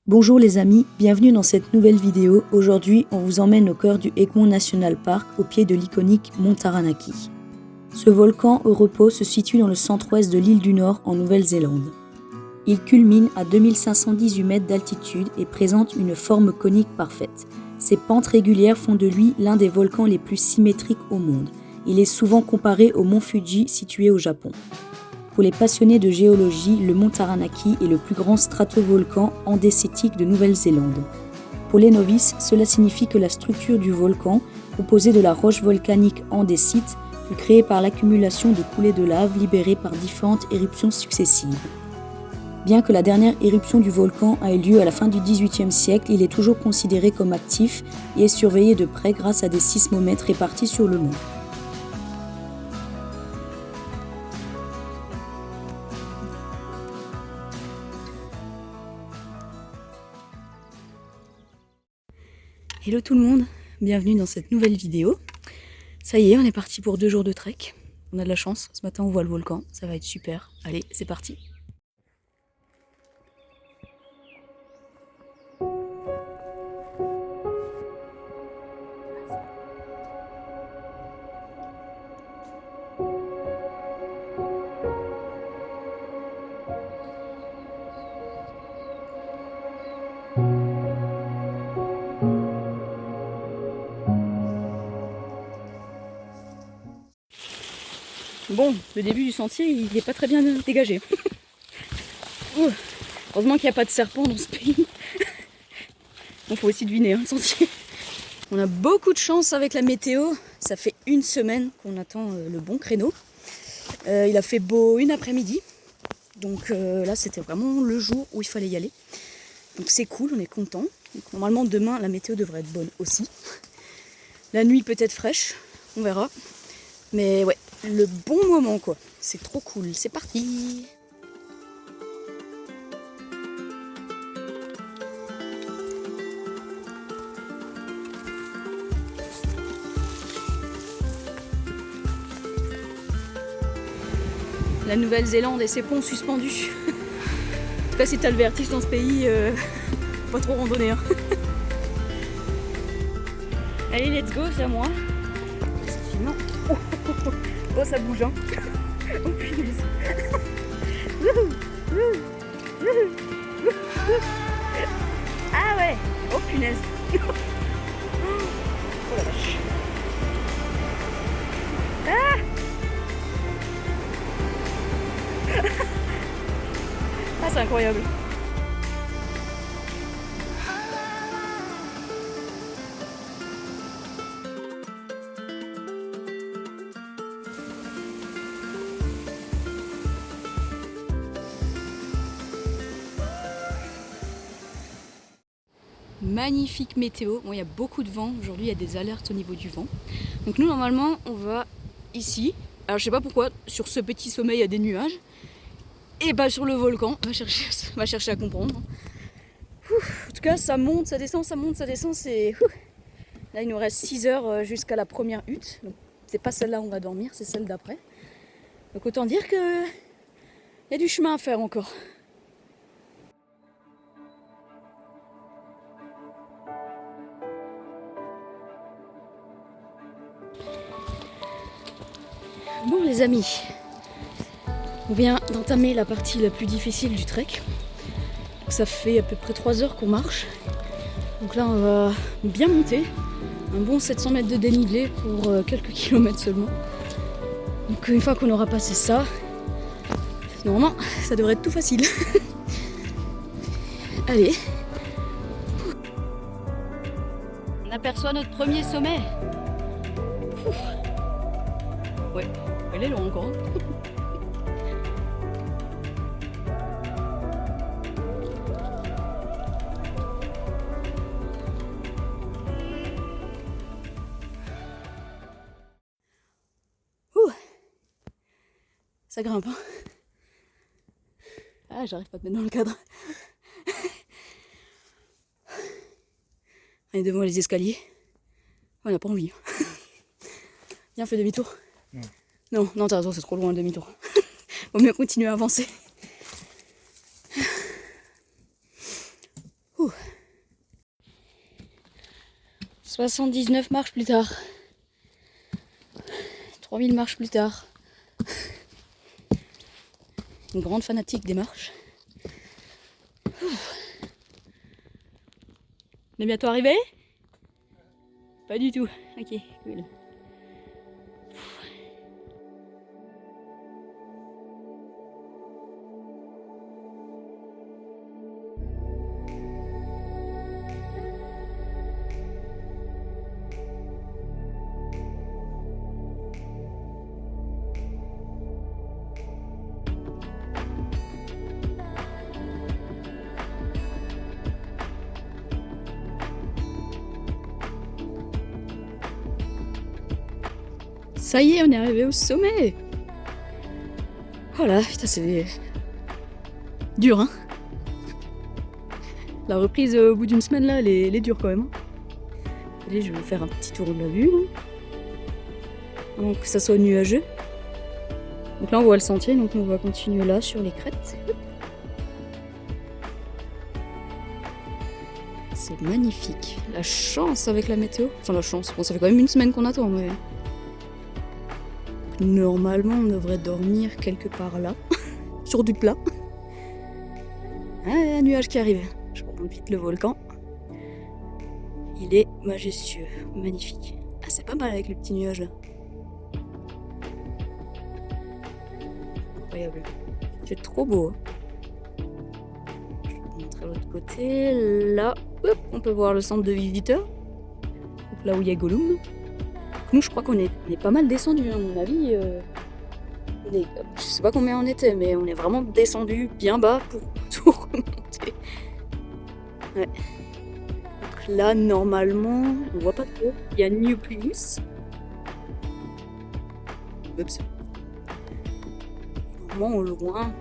Bonjour les amis, bienvenue dans cette nouvelle vidéo. Aujourd'hui, on vous emmène au cœur du Egmont National Park, au pied de l'iconique mont Taranaki. Ce volcan au repos se situe dans le centre-ouest de l'île du Nord, en Nouvelle-Zélande. Il culmine à 2518 mètres d'altitude et présente une forme conique parfaite. Ses pentes régulières font de lui l'un des volcans les plus symétriques au monde. Il est souvent comparé au mont Fuji situé au Japon. Pour les passionnés de géologie, le mont Taranaki est le plus grand stratovolcan andésitique de Nouvelle-Zélande. Pour les novices, cela signifie que la structure du volcan, composée de la roche volcanique andésite, fut créée par l'accumulation de coulées de lave libérées par différentes éruptions successives. Bien que la dernière éruption du volcan ait eu lieu à la fin du XVIIIe siècle, il est toujours considéré comme actif et est surveillé de près grâce à des sismomètres répartis sur le mont. Hello tout le monde, bienvenue dans cette nouvelle vidéo. Ça y est, on est parti pour 2 jours de trek. On a de la chance, ce matin on voit le volcan, ça va être super. Allez, c'est parti. Bon, le début du sentier, il n'est pas très bien dégagé. Heureusement qu'il n'y a pas de serpent dans ce pays. Bon, faut aussi deviner le sentier. On a beaucoup de chance avec la météo. Ça fait 1 semaine qu'on attend le bon créneau. Il a fait beau une après-midi. Donc là, c'était vraiment le jour où il fallait y aller. Donc c'est cool, on est content. Donc, normalement, demain, la météo devrait être bonne aussi. La nuit peut être fraîche, on verra. Mais ouais, le bon moment quoi, c'est trop cool, c'est parti. La Nouvelle-Zélande et ses ponts suspendus. En tout cas si t'as le vertige dans ce pays, pas trop randonner hein. Allez let's go, c'est à moi. Sinon... Oh ça bouge hein. Oh punaise. Ah ouais. Oh punaise. Oh la vache. Ah, ah c'est incroyable. Magnifique météo, bon, il y a beaucoup de vent, aujourd'hui il y a des alertes au niveau du vent. Donc nous normalement on va ici, alors je sais pas pourquoi, sur ce petit sommet il y a des nuages, et pas sur le volcan, on va chercher à comprendre. En tout cas ça monte, ça descend, c'est... Là il nous reste 6 heures jusqu'à la première hutte, donc c'est pas celle-là où on va dormir, c'est celle d'après. Donc autant dire que il y a du chemin à faire encore. Bon les amis, on vient d'entamer la partie la plus difficile du trek. Ça fait à peu près 3 heures qu'on marche. Donc là on va bien monter. Un bon 700 mètres de dénivelé pour quelques kilomètres seulement. Donc une fois qu'on aura passé ça, normalement ça devrait être tout facile. Allez. On aperçoit notre premier sommet. Ouais, elle est longue encore. Ça grimpe hein. Ah j'arrive pas à te mettre dans le cadre. On est devant les escaliers. On n'a pas envie. Viens, fais demi-tour. Non, non, t'as raison, c'est trop loin le demi-tour. Vaut mieux continuer à avancer. 79 marches plus tard. 3000 marches plus tard. Une grande fanatique des marches. On est bientôt arrivé? Pas du tout. Ok, cool. Ça y est, on est arrivé au sommet. Voilà, putain, c'est dur, hein. La reprise au bout d'une semaine, là, elle est dure quand même. Allez, je vais faire un petit tour de la vue. Avant que ça soit nuageux. Donc là, on voit le sentier, donc on va continuer là, sur les crêtes. C'est magnifique. La chance avec la météo. Enfin, la chance. Bon, ça fait quand même une semaine qu'on attend, mais... Normalement, on devrait dormir quelque part là, sur du plat. Ah, un nuage qui arrive. Je remonte vite le volcan. Il est majestueux, magnifique. Ah, c'est pas mal avec le petit nuage là. Incroyable. C'est trop beau. Je vais vous montrer l'autre côté. Là, hop, on peut voir le centre de visiteurs. Donc là où il y a Gollum. Nous, je crois qu'on est pas mal descendu, à mon avis. Je sais pas combien on était, mais on est vraiment descendu bien bas pour tout remonter. Ouais. Donc là, normalement, on voit pas trop. Il y a Nucleus. Oups. Normalement, au loin,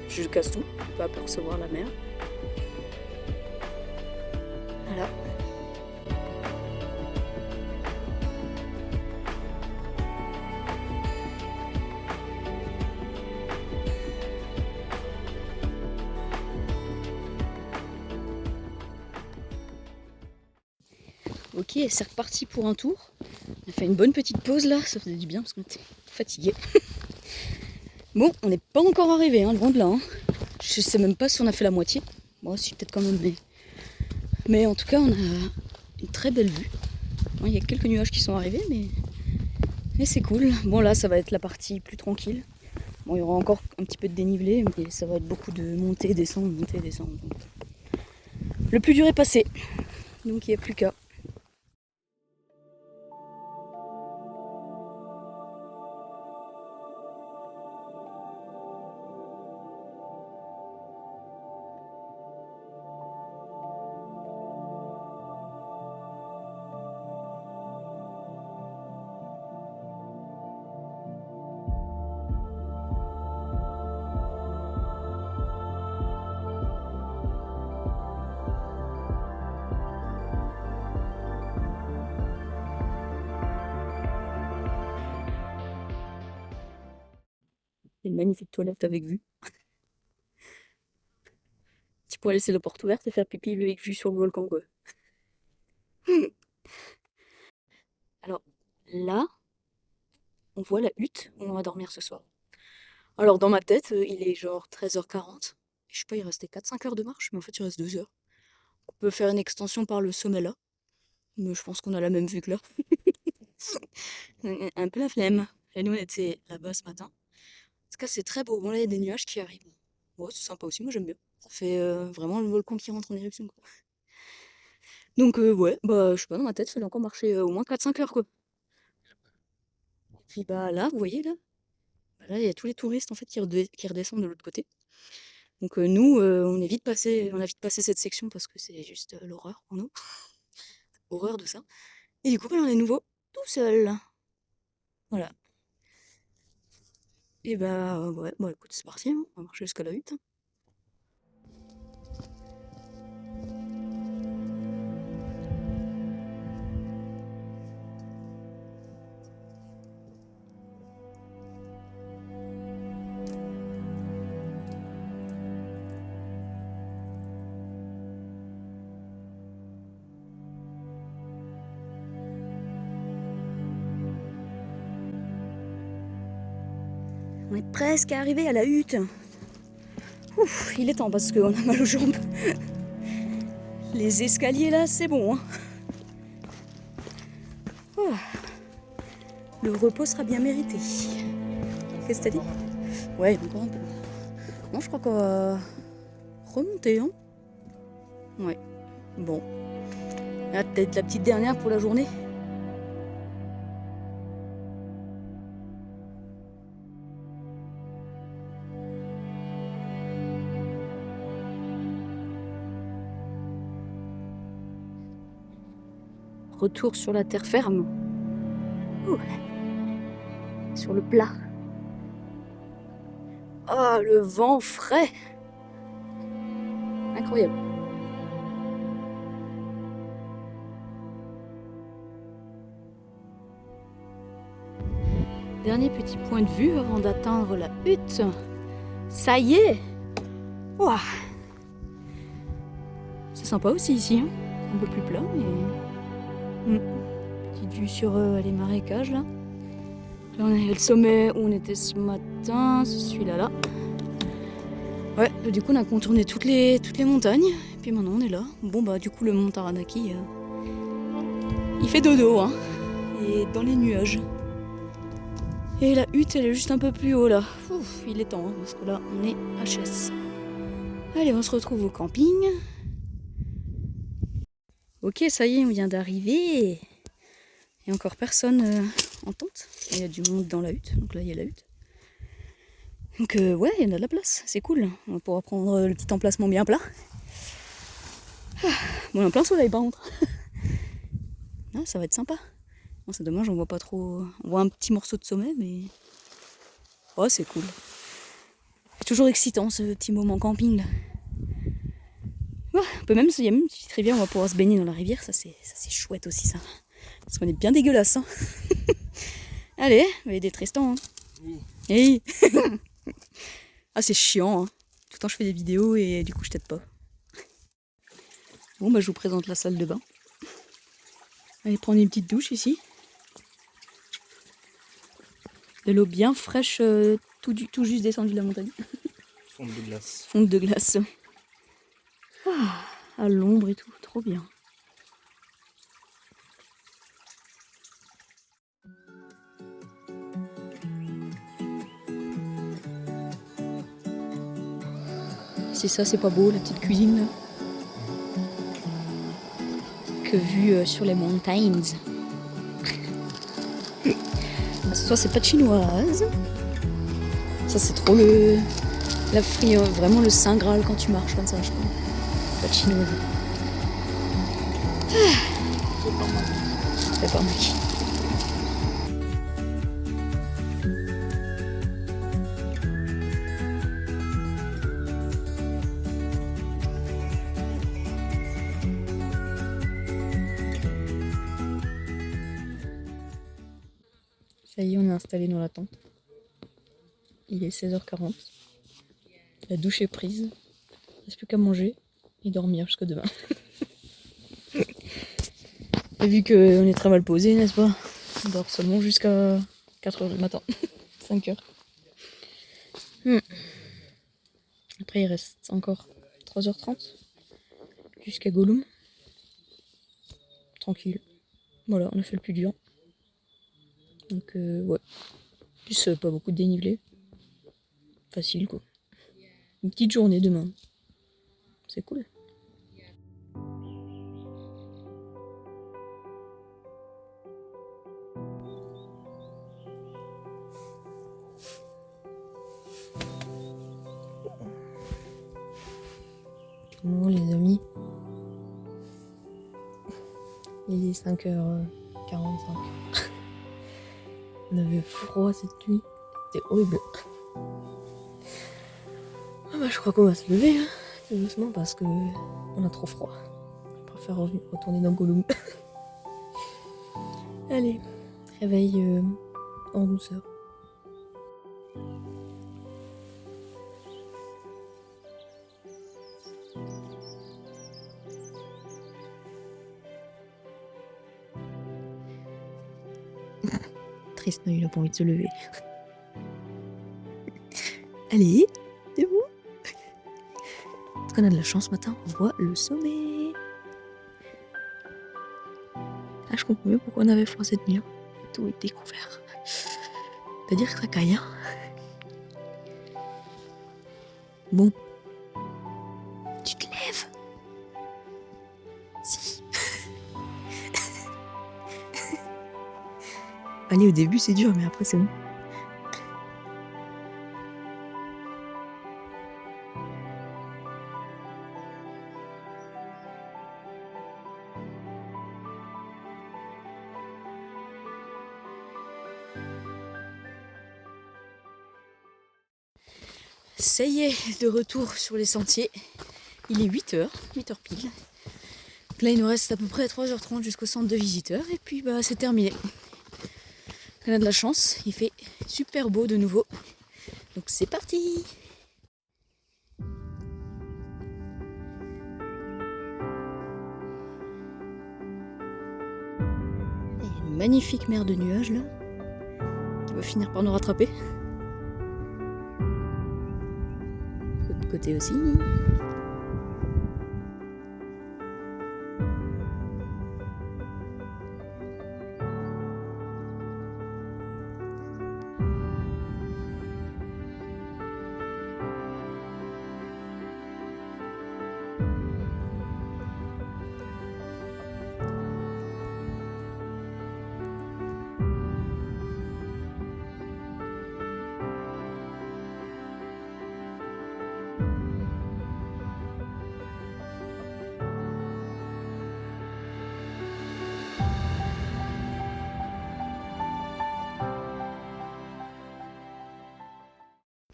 je casse tout, on peut apercevoir la mer. Voilà. Ok, c'est reparti pour un tour. On a fait une bonne petite pause là, ça faisait du bien parce qu'on était fatigué. Bon, on n'est pas encore arrivé, hein, loin de là. Hein. Je sais même pas si on a fait la moitié. Bon, si, peut-être quand même, mais en tout cas, on a une très belle vue. Bon, il y a quelques nuages qui sont arrivés, mais c'est cool. Bon, là, ça va être la partie plus tranquille. Bon, il y aura encore un petit peu de dénivelé, mais ça va être beaucoup de montée, descendre, montée, descendre. Donc, le plus dur est passé, donc il n'y a plus qu'à. Une magnifique toilette avec vue. Tu pourrais laisser la porte ouverte et faire pipi avec vue sur le volcan, quoi. Alors, là, on voit la hutte où on va dormir ce soir. Alors, dans ma tête, il est genre 13h40. Je sais pas, il restait 4-5 heures de marche, mais en fait, il reste 2 heures. On peut faire une extension par le sommet là. Mais je pense qu'on a la même vue que là. Un peu la flemme. Et nous, on était là-bas ce matin. En tout cas, c'est très beau. Bon, là, il y a des nuages qui arrivent. Bon, c'est sympa aussi, moi j'aime bien. Ça fait vraiment le volcan qui rentre en éruption, quoi. Donc, ouais, bah, je sais pas, dans ma tête, il fallait encore marcher au moins 4-5 heures, quoi. Et puis, bah, là, vous voyez, là, bah, là, il y a tous les touristes, en fait, qui redescendent de l'autre côté. Donc, nous, on a vite passé cette section parce que c'est juste l'horreur pour nous. Horreur de ça. Et du coup, bah, on est nouveau tout seul. Voilà. Et bah, ouais, bon, écoute, c'est parti, hein. On va marcher jusqu'à la hutte. Hein. On est presque arrivé à la hutte. Ouf, il est temps parce qu'on a mal aux jambes. Les escaliers là, c'est bon. Hein. Oh. Le repos sera bien mérité. Qu'est-ce que t'as dit? Ouais, encore un peu. Non, je crois qu'on va remonter. Hein. Ouais. Bon. Là, peut-être la petite dernière pour la journée. Retour sur la terre ferme. Ouh. Sur le plat. Oh, le vent frais. Incroyable. Dernier petit point de vue avant d'atteindre la hutte. Ça y est. Ouah. C'est sympa aussi ici. Hein. Un peu plus plat, mais... Petite vue sur les marécages là. Là, on est le sommet où on était ce matin, c'est celui-là là. Ouais, du coup on a contourné toutes les montagnes. Et puis maintenant on est là. Bon bah du coup le mont Taranaki, il fait dodo hein. Il est dans les nuages. Et la hutte elle est juste un peu plus haut là. Ouf, il est temps hein, parce que là on est HS. Allez, on se retrouve au camping. Ok, ça y est, on vient d'arriver. Il n'y a encore personne en tente. Il y a du monde dans la hutte. Donc là, il y a la hutte. Donc ouais, il y en a de la place. C'est cool. On pourra prendre le petit emplacement bien plat. Bon, en plein soleil par contre. Ah, ça va être sympa. Bon, c'est dommage, on voit pas trop... On voit un petit morceau de sommet, mais... Oh, c'est cool. C'est toujours excitant, ce petit moment camping, là. Ouais, on peut même... Il y a même une petite rivière, on va pouvoir se baigner dans la rivière. Ça, c'est chouette aussi, ça. Parce qu'on est bien dégueulasse. Hein. Allez, on va aider Tristan. Hein. Oui. Hey. Ah, c'est chiant. Hein. Tout le temps, je fais des vidéos et du coup, je t'aide pas. Bon, bah, je vous présente la salle de bain. Allez prendre une petite douche ici. De l'eau bien fraîche, tout juste descendue de la montagne. Fonte de glace. Fonte de glace. Ah, à l'ombre et tout, trop bien. C'est ça, c'est pas beau, la petite cuisine là. Que vue sur les montagnes. Ça, c'est pas de chinoise. Ça, c'est trop la frie, vraiment le saint graal quand tu marches comme ça, je crois. Pas de chinoise. C'est pas mal. C'est pas mal. Ça y est, on est installé dans la tente. Il est 16h40. La douche est prise. Il ne reste plus qu'à manger et dormir jusqu'à demain. Et vu qu'on est très mal posé, n'est-ce pas? On dort seulement jusqu'à 4h du matin. 5h. Après, il reste encore 3h30 jusqu'à Gollum. Tranquille. Voilà, on a fait le plus dur. Donc, ouais. Plus pas beaucoup de dénivelé. Facile, quoi. Une petite journée demain. C'est cool. Bon, les amis. Il est 5h45. On avait froid cette nuit. C'était horrible. Ah bah, je crois qu'on va se lever, hein, tout doucement, parce que on a trop froid. Je préfère retourner dans Gollum. Allez, réveil en douceur. Tristan, il a pas envie de se lever. Allez, debout. On a de la chance ce matin, on voit le sommet. Là, je comprends mieux pourquoi on avait froid cette nuit. Tout est découvert. C'est-à-dire que ça caille, hein. Bon. Tu te lèves. Si. Allez, au début c'est dur, mais après c'est bon. Ça y est, de retour sur les sentiers. Il est 8h pile. Donc là, il nous reste à peu près 3h30 jusqu'au centre de visiteurs. Et puis, bah, c'est terminé. On a de la chance, il fait super beau de nouveau. Donc c'est parti! Il y a une magnifique mer de nuages là, qui va finir par nous rattraper. De l'autre côté aussi.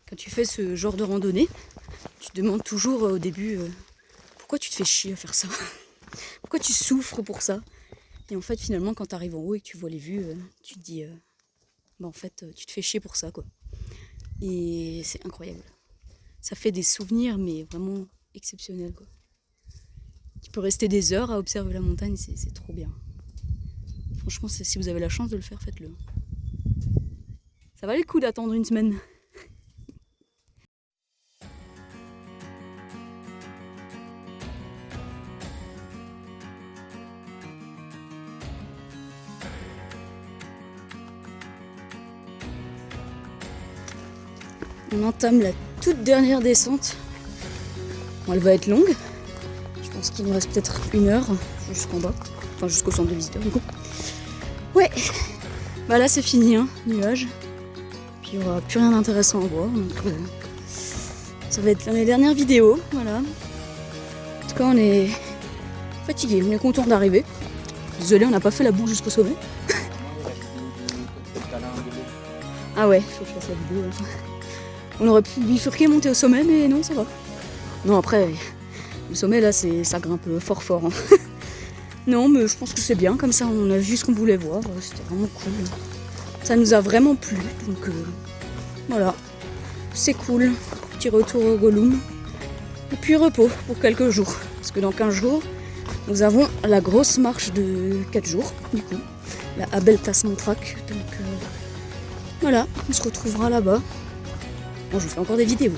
Quand tu fais ce genre de randonnée, tu te demandes toujours au début pourquoi tu te fais chier à faire ça? Pourquoi tu souffres pour ça? Et en fait, finalement, quand tu arrives en haut et que tu vois les vues, tu te dis bah en fait, tu te fais chier pour ça, quoi. Et c'est incroyable. Ça fait des souvenirs, mais vraiment exceptionnels, quoi. Tu peux rester des heures à observer la montagne, c'est trop bien. Franchement, si vous avez la chance de le faire, faites-le. Ça valait le coup d'attendre une semaine. On entame la toute dernière descente. Bon, elle va être longue. Je pense qu'il nous reste peut-être 1 heure jusqu'en bas. Enfin, jusqu'au centre de visiteurs, du coup. Ouais. Bah là, c'est fini, hein, nuage. Puis il n'y aura plus rien d'intéressant à voir. Donc, ça va être les dernières vidéos. Voilà. En tout cas, on est fatigué. On est content d'arriver. Désolé, on n'a pas fait la boucle jusqu'au sommet. Ah ouais, faut que je fasse la vidéo. Enfin. On aurait pu bifurquer, monter au sommet, mais non, ça va. Non, après, le sommet, là, ça grimpe fort fort. Hein. Non, mais je pense que c'est bien, comme ça, on a vu ce qu'on voulait voir. C'était vraiment cool. Ça nous a vraiment plu, donc voilà. C'est cool. Petit retour au Gollum. Et puis repos pour quelques jours. Parce que dans 15 jours, nous avons la grosse marche de 4 jours, du coup. La Abel Tasman Track. Donc voilà, on se retrouvera là-bas. Bon, je vous fais encore des vidéos.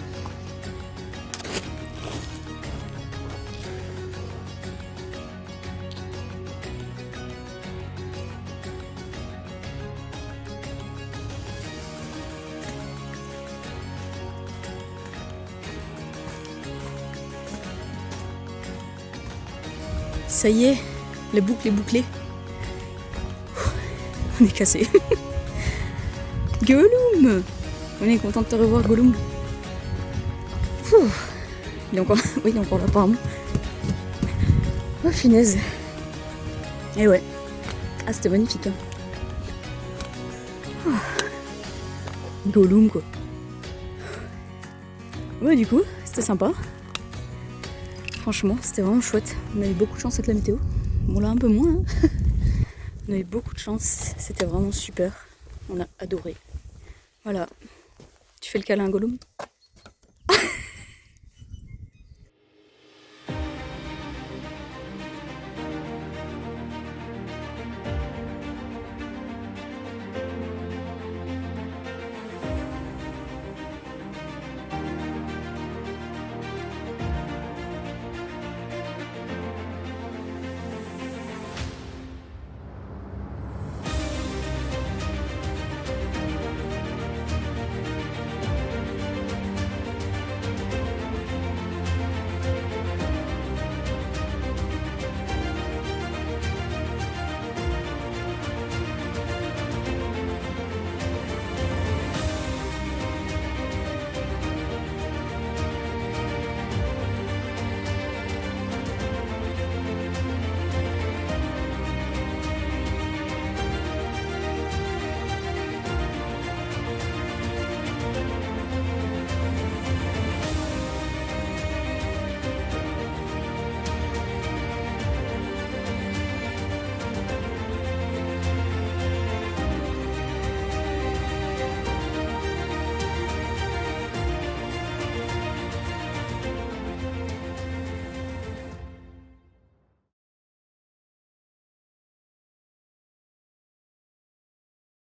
Ça y est, la boucle est bouclée. On est cassé. Gollum! On est content de te revoir, Gollum. Il est encore... Oui, il est encore là, apparemment. Oh, finesse. Et ouais. Ah, c'était magnifique. Hein. Gollum, quoi. Ouais, du coup, c'était sympa. Franchement, c'était vraiment chouette. On a eu beaucoup de chance avec la météo. Bon, là, un peu moins. Hein. On a eu beaucoup de chance. C'était vraiment super. On a adoré. Voilà. Tu fais le câlin, Gollum ?